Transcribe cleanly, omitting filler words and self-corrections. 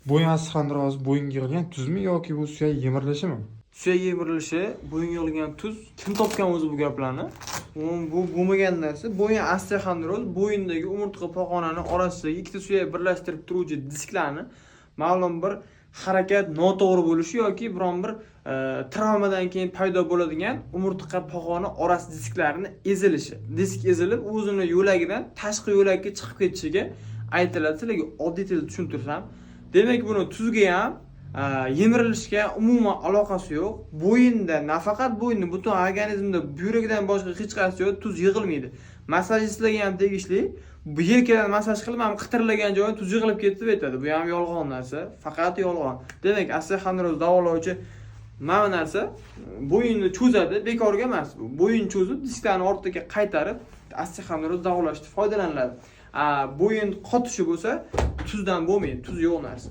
Bo'yin osteoxondroz bo'yinga yig'ilgan tuzmi yoki bu suyak yemirilishimi? Suyak yemirilishi, bo'yin yig'ilgan tuz. Kim topgan o'zi bu gaplarni? Bu bo'lmagan narsa. Bo'yin osteoxondroz bo'yindagi umurtqa pog'onani orasidagi ikkita suyak birlashtirib turuvchi disklarni ma'lum bir harakat noto'g'ri bo'lishi yoki biron bir travmadan keyin paydo bo'ladigan umurtqa pog'oni orasi disklarini ezilishi. Disk ezilib, o'zini yo'lagidan tashqi yo'lakka chiqib ketishiga aytiladi. Sizlarga oddiy tilda tushuntirsam, demak buni tuzga ham yemirilishga umuman aloqasi yo'q. Bo'yinda, nafaqat bo'yinda, butun organizmda buyrakdan boshqa hech qaysi joyda tuz yig'ilmaydi. Massajistlarga ham tegishli. Bu yelkadan massaj qilib, ham qitirlagan joyi tuz yig'ilib ketdi deb aytadi. Bu ham yolg'on narsa, faqat yolg'on. Demak, osteoxondroz davolovchi mana narsa bo'yinni cho'zadi, bekorga emas bu. Bo'yin cho'zib, disklarni ortiga qaytarib, osteoxondroz davolashda foydalaniladi. Bo'yin qotishi bo'lsa, tuzdan bo'lmaydi, tuz yo'q narsa.